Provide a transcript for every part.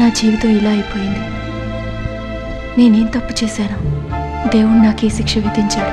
నా జీవితం ఇలా అయిపోయింది. నేనేం తప్పు చేశాను? దేవుడు నాకు ఈ శిక్ష విధించాడు.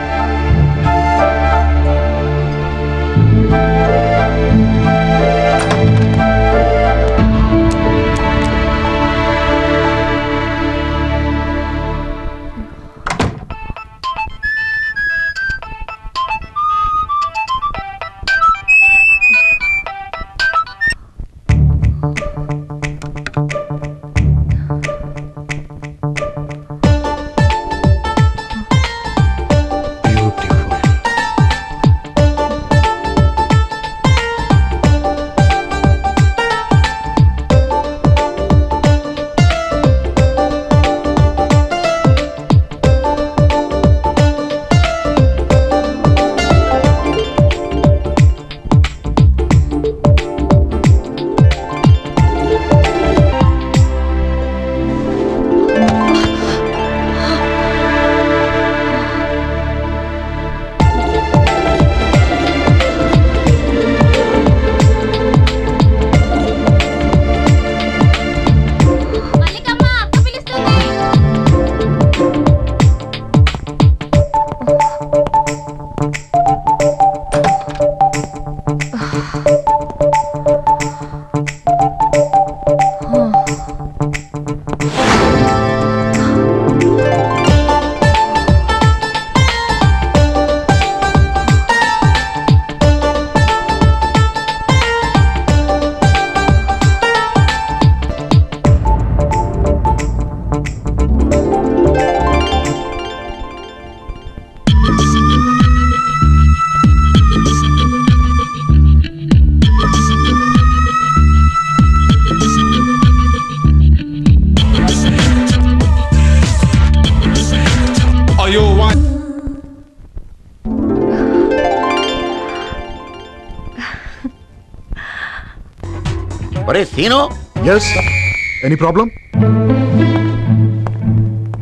Any problem?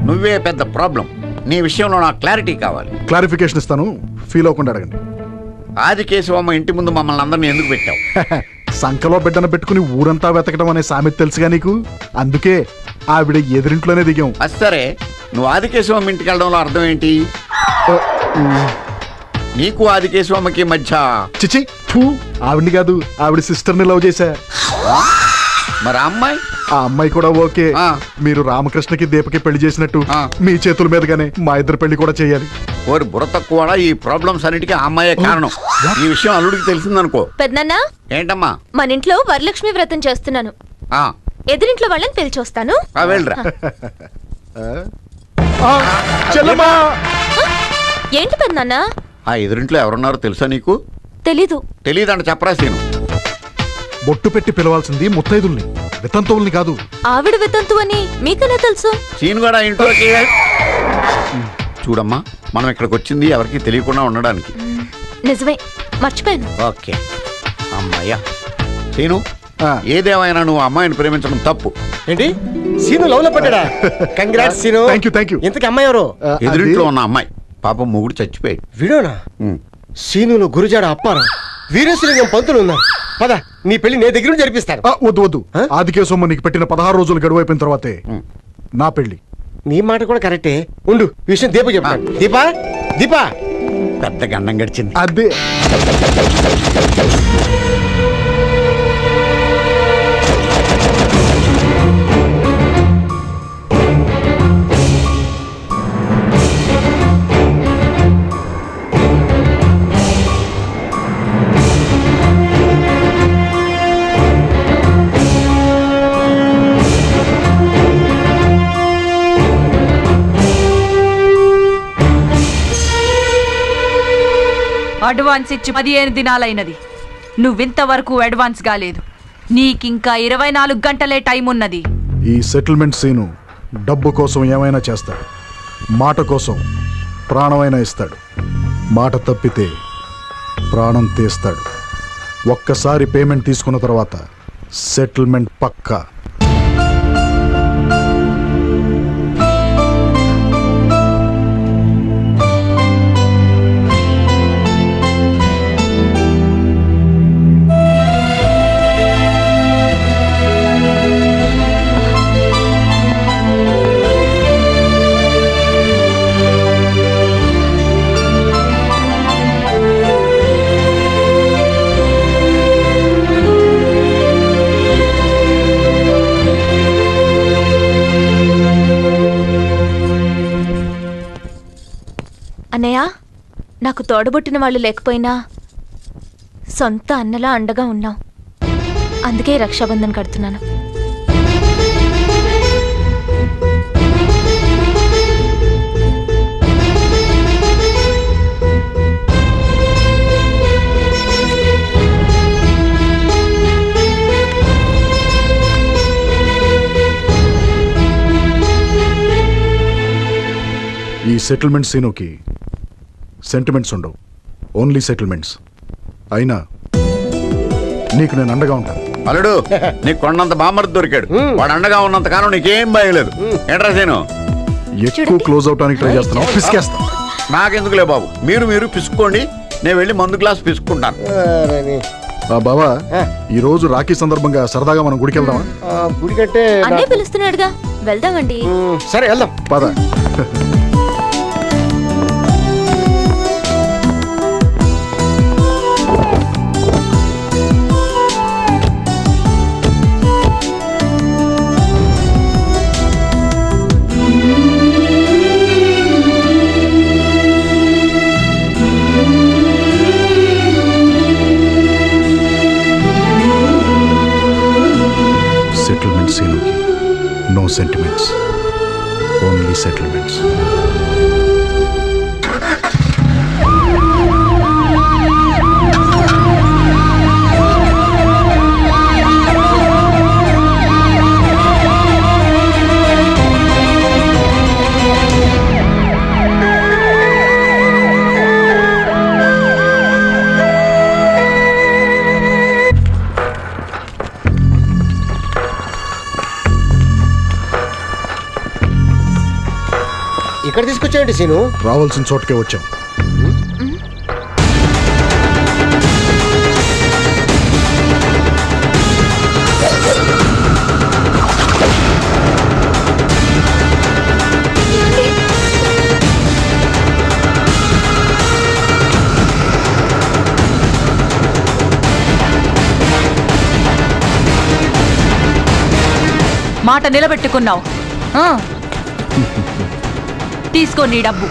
నువ్వే పెద్ద ప్రాబ్లం. నీ విషయంలో నాకు క్లారిటీ కావాలి. క్లారిఫికేషన్ ఇస్తాను, ఫీల్ అవ్వకుండా అడగండి. ఆదికేశవమ్మ ఇంటి ముందు మమ్మల్ని అందరినీ ఎందుకు పెట్టావు? సంకలో బిడ్డను పెట్టుకుని ఊరంతా వెతకడం అనే సామెత తెలుసుగా నీకు, అందుకే ఆవిడ ఎదురింట్లోనే దిగాం. సరే, నువ్వు ఆదికేశవమ్మ ఇంటికి వెళ్ళడంలో అర్థం ఏంటి? నీకు ఆదికేశవమ్మకి మధ్య చిచి ఆవిడ్ని కాదు, ఆవిడ సిస్టర్ని లవ్ చేశా. మరి అమ్మాయి? ఆ అమ్మాయి కూడా ఓకే. మీరు రామకృష్ణకి దీపకి పెళ్లి చేసినట్టు మీ చేతుల మీదుగానే మా ఇద్దరు పెళ్లి కూడా చేయాలి. ఓరి బుర్ర తక్కువ, ఈ ప్రాబ్లమ్స్ అన్నిటికీ ఆ అమ్మాయే కారణం. ఈ విషయం అల్లుడికి తెలిసిందనుకో. పెద్దన్న, ఏంటమ్మా? మన ఇంట్లో వరలక్ష్మి వ్రతం చేస్తున్నాను. ఎదురింట్లో వాళ్ళని పిలిచొస్తాను. వెళ్ళరా. ఏంటి పెద్దన్న? ఆ ఎదురింట్లో ఎవరున్నారో తెలుసా నీకు? తెలీదు. తెలీదంట చెప్పరా సీను. బొట్టు పెట్టి పిలవాల్సింది ముత్తైదుల్ని, వితంతువుల్ని కాదు. ఆవిడ వితంతు అని మీకనే తెలుసు. సీను కూడా ఇంట్లోకి. చూడమ్మా, మనం ఇక్కడికి వచ్చింది ఎవరికి తెలియకుండా ఉండడానికి. నిజమే, మర్చిపోయాను. ఓకే అమ్మాయ్యా. సీను, ఏదేమైనా నువ్వు అమ్మాయిని ప్రేమించడం తప్పు. ఏంటి? సీను లవ్ లో పడ్డా? కంగ్రాట్స్ సీను. థాంక్యూ. ఇంతకీ అమ్మాయి ఎవరు? ఎదురింట్లో ఉన్న అమ్మాయి. పాపం మొగుడు చచ్చిపోయాడు. వీడోనా? సీనులు గురుజాడ అప్పారావు, వీరేశలింగం పంతులు ఉన్నారు. పద, నీ పెళ్లి నీ దగ్గర జరిపిస్తారు. వద్దు, ఆదికేశవమ్మ నీకు పెట్టిన 16 రోజులు గడువు అయిపోయిన తర్వాతే నా పెళ్లి. నీ మాట కూడా కరెక్టే. ఉండు, విషయం దీప చెప్తాను. దీపా పెద్ద గండం గడిచింది. అదే అడ్వాన్స్ ఇచ్చి 15 దినాలైనది. నువ్వింతవరకు అడ్వాన్స్ కాలేదు. నీకింకా 24 గంటలే టైం ఉన్నది. ఈ సెటిల్మెంట్ సీను డబ్బు కోసం ఏమైనా చేస్తాడు, మాట కోసం ప్రాణమైనా ఇస్తాడు. మాట తప్పితే ప్రాణం తీస్తాడు. ఒక్కసారి పేమెంట్ తీసుకున్న తర్వాత సెటిల్మెంట్ పక్కా. నాకు తోడబుట్టిన వాళ్ళు లేకపోయినా సొంత అన్నలా అండగా ఉన్నాం. అందుకే రక్షాబంధన్ కడుతున్నాను. ఈ సెటిల్మెంట్ సీనుకి సెంటిమెంట్స్ ఉండవు, ఓన్లీ సెటిల్మెంట్స్. అయినా నీకు నేను అండగా ఉంటాను. అల్లుడు, నీకు కొండంత బామ్మర్ దొరికాడు. వాడు అండగా ఉన్నంత కాలం నీకేం భయం లేదు. ఏంట్రా సీను? ఎక్కువ క్లోజ్ అవటానికి ట్రై చేస్తున్నావు, పిసికేస్తా. నాకెందుకులే బాబు, మీరు పిసుకోండి, నేను వెళ్ళి మందు గ్లాస్ పిసుకుంటాను. బావా, ఈ రోజు రాఖీ సందర్భంగా సరదాగా మనం గుడికి వెళ్దామా? గుడికంటే అన్నయ్య పిలుస్తున్నాడుగా, వెళ్దామండి. సరే వెళ్దాం. పద. సెటిల్మెంట్ సీనుకి నో సెంటిమెంట్స్, ఓన్లీ సెటిల్మెంట్స్. ఇక్కడ తీసుకొచ్చేయండి సీను. రావాల్సిన చోటుకే వచ్చాం. మాట నిలబెట్టుకున్నావు. తీసుకో నీ డబ్బు.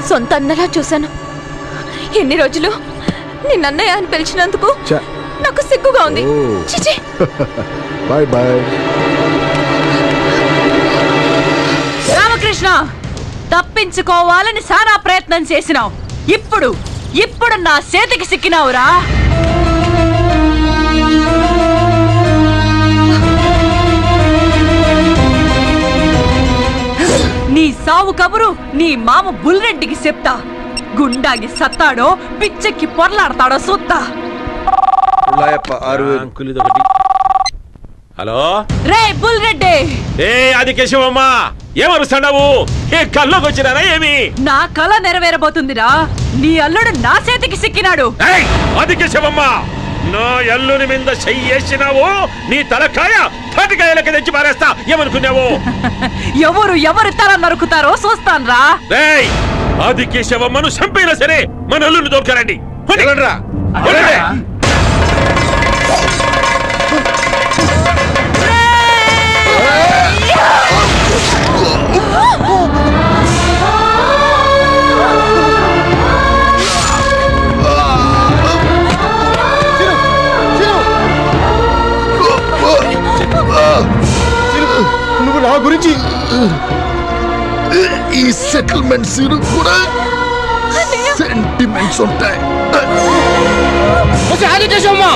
సొంత అన్నలా చూశాను. ఎన్ని రోజులు నిన్నన్నయ్య అని పిలిచినందుకు నాకు సిగ్గుగా ఉంది. చిచి. Bye bye. రామకృష్ణ, తప్పించుకోవాలని సారా ప్రయత్నం చేసినావు. ఇప్పుడు నా చేతికి సిక్కినావురా. నీ సావు కబురు నీ మామ బుల్రెడ్డికి చెప్తా. గుండాగి సత్తాడో పిచ్చెక్కి పొరలాడతాడో చూస్తా. హలో రే బుల్రెడ్డి. ఏ అది కేశవమ్మా, ఏమరుస్తాడావు? ఏ కల్లోకి వచ్చినారా ఏమి? నా కళ నెరవేరబోతుందిరా. నీ అల్లుడు నా చేతికి సిక్కినాడు. అది కేశవమ్మా, నా అల్లుని మీద చెయ్యేసినావు, నీ తలకాయ తాటికాయలకి తెచ్చి పారేస్తా. ఏమనుకున్నావు? ఎవరు తల నరుకుతారో చూస్తాన్రా. అది కేశవమ్మను చంపైనా సరే మన అల్లుని దొరకరండి. నువ్వు నా గురించి ఈ సెటిల్మెంట్స్ కూడా సెంటిమెంట్స్ ఉంటాయి. ఆదికేశమ్మా